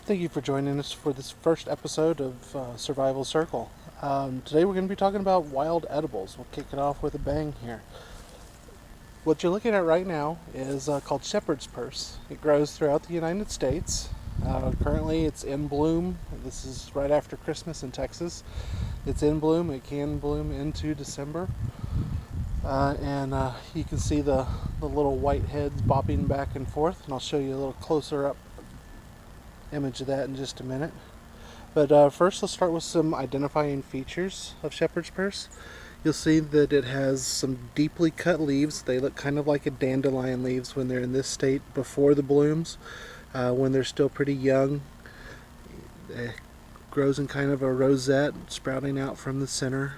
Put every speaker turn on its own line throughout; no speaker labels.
Thank you for joining us for this first episode of Survival Circle. Today we're going to be talking about wild edibles. We'll kick it off with a bang here. What you're looking at right now is called shepherd's purse. It grows throughout the United States. Currently it's in bloom. This is right after Christmas in Texas. It's in bloom. It can bloom into December. And you can see the little white heads bobbing back and forth. And I'll show you a little closer up image of that in just a minute. But first let's start with some identifying features of shepherd's purse. You'll see that it has some deeply cut leaves. They look kind of like a dandelion leaves when they're in this state before the blooms. When they're still pretty young, it grows in kind of a rosette sprouting out from the center.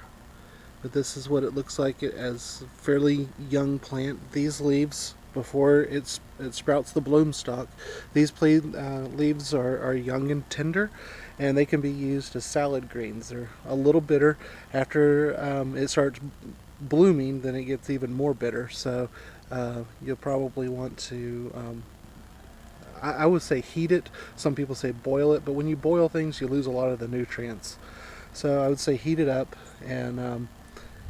But this is what it looks like as a fairly young plant. These leaves, before it sprouts the bloom stalk, these leaves are young and tender, and they can be used as salad greens. They're a little bitter. After it starts blooming, then it gets even more bitter. So you'll probably want to, I would say heat it. Some people say boil it, but when you boil things, you lose a lot of the nutrients. So I would say heat it up and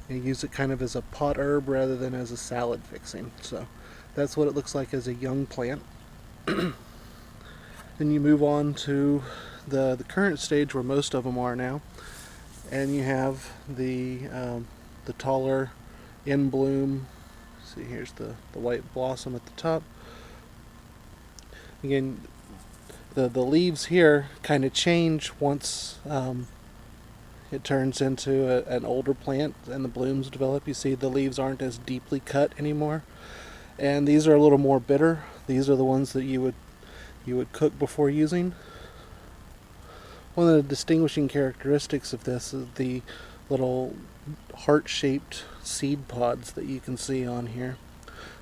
use it kind of as a pot herb rather than as a salad fixing. So that's what it looks like as a young plant. Then you move on to the current stage where most of them are now, and you have the taller in bloom. See, here's the white blossom at the top. Again, the leaves here kind of change once it turns into an older plant and the blooms develop. You see the leaves aren't as deeply cut anymore, and these are a little more bitter. These are the ones that you would cook before using. One of the distinguishing characteristics of this is the little heart-shaped seed pods that you can see on here.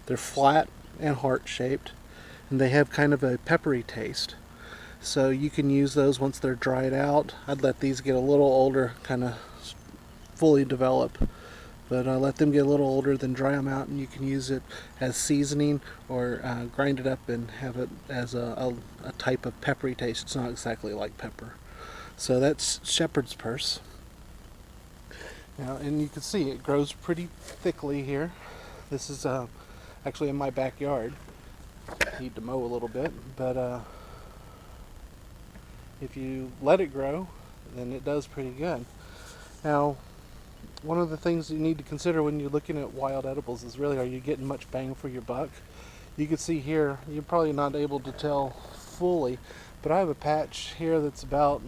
They're flat and heart-shaped, and they have kind of a peppery taste. So you can use those once they're dried out. I'd let these get a little older, kind of fully develop. But let them get a little older, then dry them out, and you can use it as seasoning or grind it up and have it as a type of peppery taste. It's not exactly like pepper. So that's shepherd's purse. Now, and you can see it grows pretty thickly here. This is actually in my backyard. Need to mow a little bit, but if you let it grow, then it does pretty good. Now, one of the things you need to consider when you're looking at wild edibles is really, are you getting much bang for your buck? You can see here, you're probably not able to tell fully, but I have a patch here that's about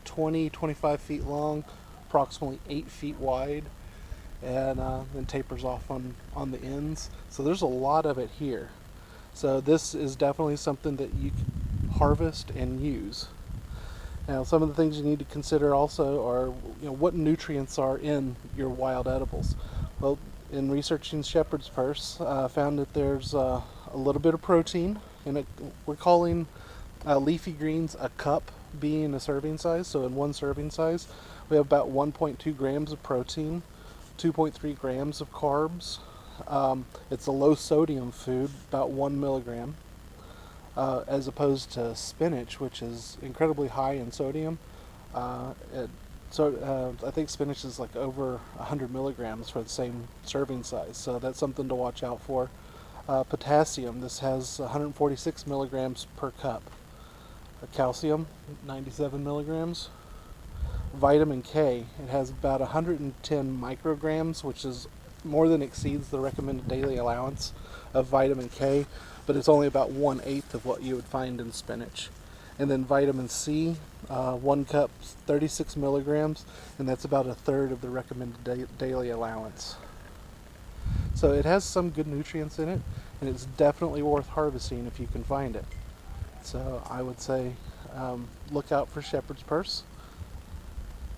25 feet long, approximately 8 feet wide, and then tapers off on the ends. So there's a lot of it here. So this is definitely something that you can harvest and use. Now, some of the things you need to consider also are, what nutrients are in your wild edibles. Well, in researching shepherd's purse, found that there's a little bit of protein, and we're calling leafy greens a cup being a serving size. So in one serving size, we have about 1.2 grams of protein, 2.3 grams of carbs. It's a low sodium food, about 1 milligram. As opposed to spinach, which is incredibly high in sodium. I think spinach is like over 100 milligrams for the same serving size, so that's something to watch out for. Potassium, this has 146 milligrams per cup. Calcium, 97 milligrams. Vitamin K, it has about 110 micrograms, which is more than exceeds the recommended daily allowance of vitamin K, but it's only about 1/8 of what you would find in spinach. And then vitamin C, 1 cup, 36 milligrams, and that's about 1/3 of the recommended daily allowance. So it has some good nutrients in it, and it's definitely worth harvesting if you can find it. So I would say look out for shepherd's purse.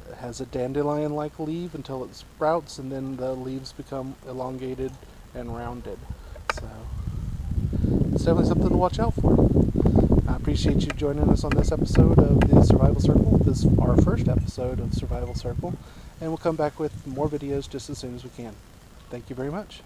It has a dandelion-like leaf until it sprouts, and then the leaves become elongated and rounded. So it's definitely something to watch out for. I appreciate you joining us on this episode of the Survival Circle. This is our first episode of Survival Circle, and we'll come back with more videos just as soon as we can. Thank you very much.